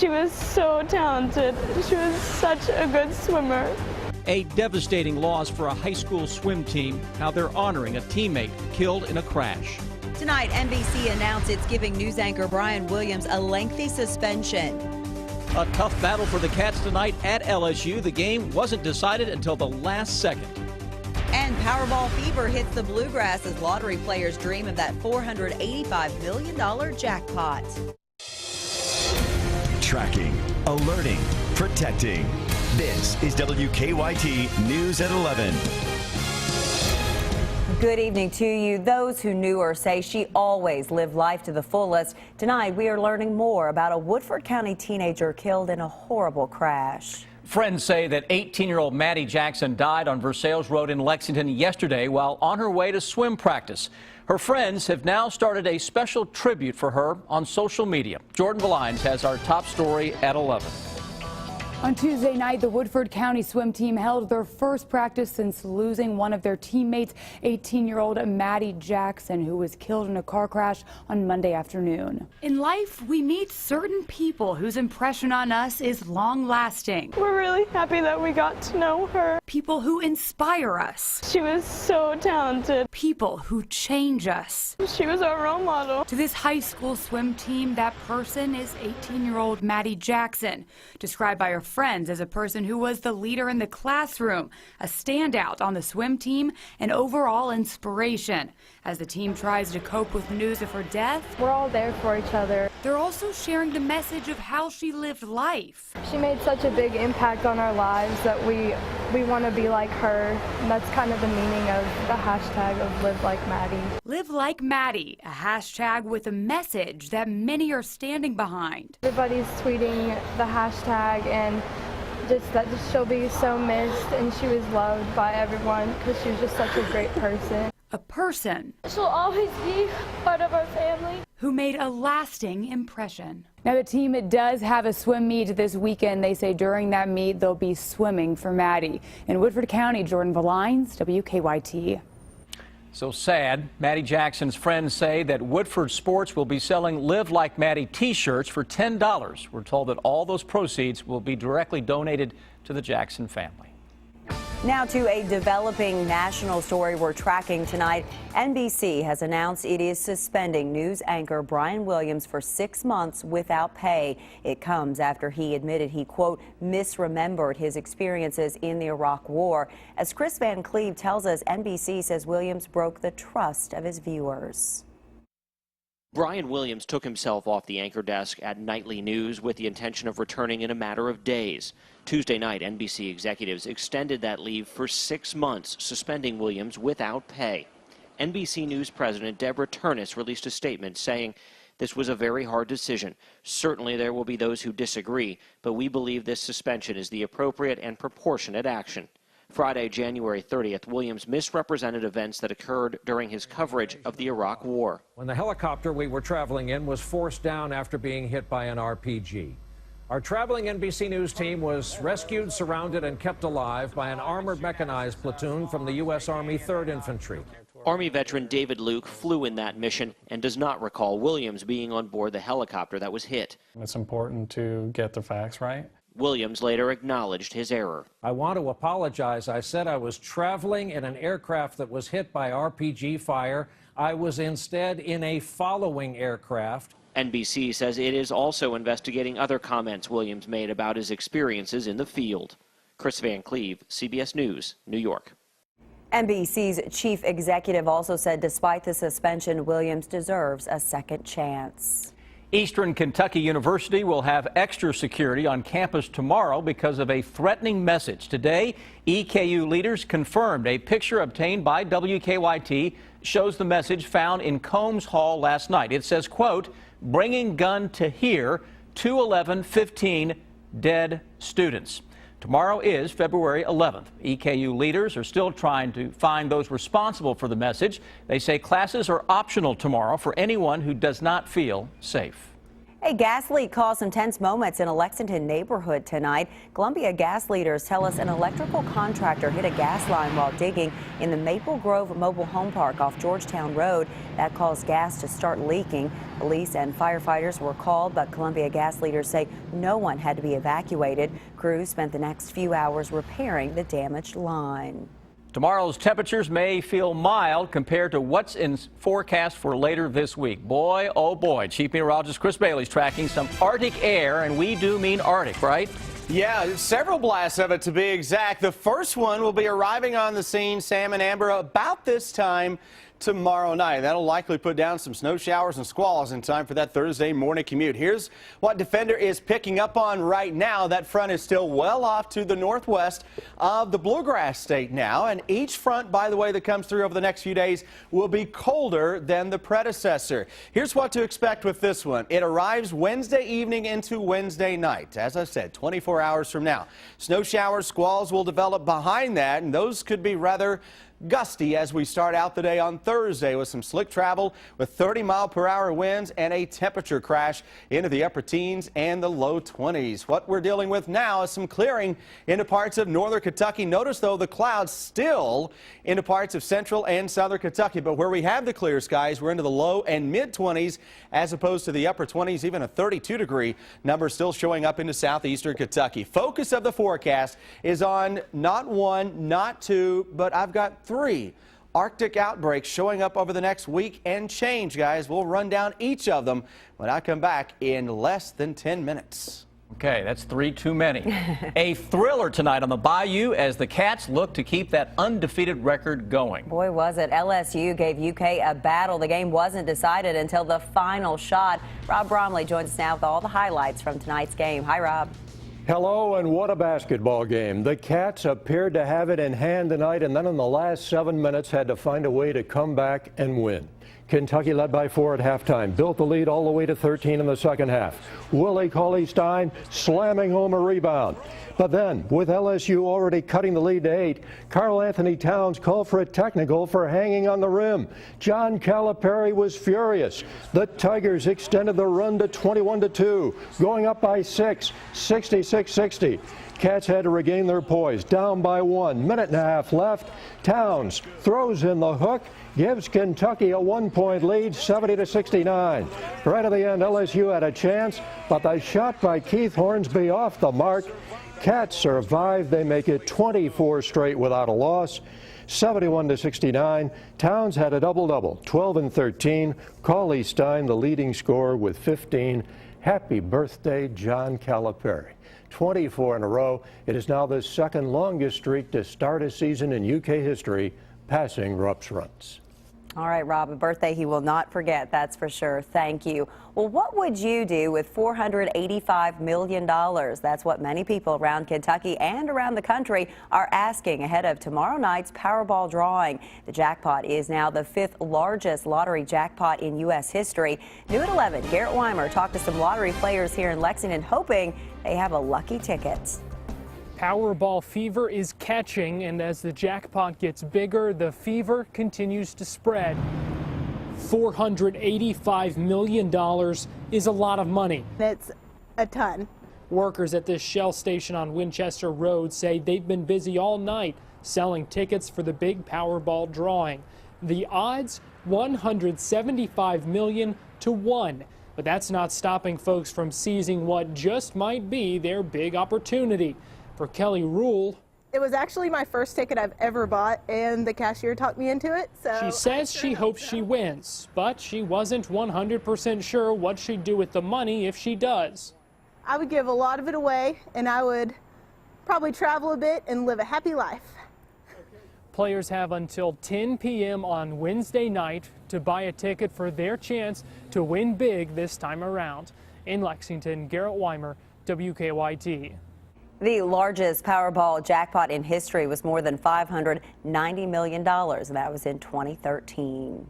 She was so talented. She was such a good swimmer. A devastating loss for a high school swim team. Now they're honoring a teammate killed in a crash. Tonight, NBC announced it's giving news anchor Brian Williams a lengthy suspension. A tough battle for the Cats tonight at LSU. The game wasn't decided until the last second. And Powerball fever hits the Bluegrass as lottery players dream of that $485 million jackpot. Tracking, alerting, protecting. This is WKYT News at 11. Good evening to you. Those who knew her say she always lived life to the fullest. Tonight, we are learning more about a Woodford County teenager killed in a horrible crash. Friends say that 18-year-old Maddie Jackson died on Versailles Road in Lexington yesterday while on her way to swim practice. Her friends have now started a special tribute for her on social media. Jordan Valines has our top story at 11. On Tuesday night, the Woodford County swim team held their first practice since losing one of their teammates, 18-year-old Maddie Jackson, who was killed in a car crash on Monday afternoon. In life, we meet certain people whose impression on us is long-lasting. We're really happy that we got to know her. People who inspire us. She was so talented. People who change us. She was our role model. To this high school swim team, that person is 18-year-old Maddie Jackson, described by her friends as a person who was the leader in the classroom, a standout on the swim team, and overall inspiration. As the team tries to cope with news of her death, We're all there for each other. they're also sharing the message of how she lived life. She made such a big impact on our lives that we want to be like her. And that's kind of the meaning of the hashtag of Live Like Maddie. Live Like Maddie, a hashtag with a message that many are standing behind. Everybody's tweeting the hashtag and just that she'll be so missed, and she was loved by everyone because she was just such a great person. A person She'll always be part of our family. who made a lasting impression. Now, the team does have a swim meet this weekend. They say during that meet, they'll be swimming for Maddie. In Woodford County, Jordan Valines, WKYT. So sad. Maddie Jackson's friends say that Woodford Sports will be selling Live Like Maddie t-shirts for $10. We're told that all those proceeds will be directly donated to the Jackson family. Now to a developing national story we're tracking tonight. NBC has announced it is suspending news anchor Brian Williams for 6 months without pay. It comes after he admitted he, quote, misremembered his experiences in the Iraq War. As Chris Van Cleve tells us, NBC says Williams broke the trust of his viewers. Brian Williams took himself off the anchor desk at Nightly News with the intention of returning in a matter of days. Tuesday night, NBC executives extended that leave for 6 months, suspending Williams without pay. NBC News President Deborah Turnus released a statement saying, "This was a very hard decision. Certainly there will be those who disagree, but we believe this suspension is the appropriate and proportionate action." Friday, January 30th, Williams misrepresented events that occurred during his coverage of the Iraq War. When the helicopter we were traveling in was forced down after being hit by an RPG. Our traveling NBC News team was rescued, surrounded, and kept alive by an armored mechanized platoon from the U.S. Army 3rd Infantry. Army veteran David Luke flew in that mission and does not recall Williams being on board the helicopter that was hit. It's important to get the facts right. Williams later acknowledged his error. I want to apologize. I said I was traveling in an aircraft that was hit by RPG fire. I was instead in a following aircraft. NBC says it is also investigating other comments Williams made about his experiences in the field. Chris Van Cleve, CBS News, New York. NBC's chief executive also said despite the suspension, Williams deserves a second chance. Eastern Kentucky University will have extra security on campus tomorrow because of a threatening message. Today, EKU leaders confirmed a picture obtained by WKYT shows the message found in Combs Hall last night. It says, quote, bringing gun to here, 2/11/15 dead students. Tomorrow is February 11th. EKU leaders are still trying to find those responsible for the message. They say classes are optional tomorrow for anyone who does not feel safe. A gas leak caused some tense moments in a Lexington neighborhood tonight. Columbia gas leaders tell us an electrical contractor hit a gas line while digging in the Maple Grove mobile home park off Georgetown Road. That caused gas to start leaking. Police and firefighters were called, but Columbia gas leaders say no one had to be evacuated. Crews spent the next few hours repairing the damaged line. Tomorrow's temperatures may feel mild compared to what's in forecast for later this week. Boy, oh boy, Chief Meteorologist Chris Bailey's tracking some Arctic air, and we do mean Arctic, right? Yeah, several blasts of it to be exact. The first one will be arriving on the scene, Sam and Amber, about this time tomorrow night. That'll likely put down some snow showers and squalls in time for that Thursday morning commute. Here's what Defender is picking up on right now. That front is still well off to the northwest of the Bluegrass State now, and each front, by the way, that comes through over the next few days will be colder than the predecessor. Here's what to expect with this one. It arrives Wednesday evening into Wednesday night. As I said, 24 hours from now. Snow showers, squalls will develop behind that, and those could be rather gusty as we start out the day on Thursday with some slick travel with 30-mile-per-hour winds and a temperature crash into the upper teens and the low 20s. What we're dealing with now is some clearing into parts of northern Kentucky. Notice, though, the clouds still into parts of central and southern Kentucky, but where we have the clear skies, we're into the low and mid-20s as opposed to the upper 20s. Even a 32-degree number still showing up into southeastern Kentucky. Focus of the forecast is on not one, not two, but I've got three Arctic outbreaks showing up over the next week and change, guys. We'll run down each of them when I come back in less than 10 minutes. Okay, that's three too many. A thriller tonight on the Bayou as the Cats look to keep that undefeated record going. Boy, was it. LSU gave UK a battle. The game wasn't decided until the final shot. Rob Bromley joins us now with all the highlights from tonight's game. Hi, Rob. Hello, and what a basketball game. The Cats appeared to have it in hand tonight, and then in the last 7 minutes had to find a way to come back and win. Kentucky led by 4 at halftime, built the lead all the way to 13 in the second half. Willie Cauley-Stein slamming home a rebound. But then, with LSU already cutting the lead to 8, Karl Anthony Towns called for a technical for hanging on the rim. John Calipari was furious. The Tigers extended the run to 21-2, going up by 6, 66-60. Cats had to regain their poise, down by 1, minute and a half left. Towns throws in the hook, gives Kentucky a 1-point lead, 70-69. Right at the end, LSU had a chance, but the shot by Keith Hornsby off the mark. Cats survive. They make it 24 straight without a loss. 71-69. Towns had a double-double, 12 and 13. Cauley-Stein, the leading scorer, with 15. Happy birthday, John Calipari. 24 in a row. It is now the second longest streak to start a season in UK history, passing Rupp's runs. All right, Rob, a birthday he will not forget, that's for sure. Thank you. Well, what would you do with $485 million? That's what many people around Kentucky and around the country are asking ahead of tomorrow night's Powerball drawing. The jackpot is now the 5th largest lottery jackpot in U.S. history. New at 11, Garrett Weimer talked to some lottery players here in Lexington, hoping they have a lucky ticket. Powerball fever is catching, and as the jackpot gets bigger, the fever continues to spread. $485 million is a lot of money. It's a ton. Workers at this Shell station on Winchester Road say they've been busy all night selling tickets for the big Powerball drawing. The odds, 175 million to 1. But that's not stopping folks from seizing what just might be their big opportunity. For Kelly Rule, it was actually my first ticket I've ever bought, and the cashier talked me into it. So she says she hopes she wins, but she wasn't 100% sure what she'd do with the money if she does. I would give a lot of it away, and I would probably travel a bit and live a happy life. Players have until 10 p.m. on Wednesday night to buy a ticket for their chance to win big this time around. In Lexington, Garrett Weimer, WKYT. The largest Powerball jackpot in history was more than $590 million, and that was in 2013.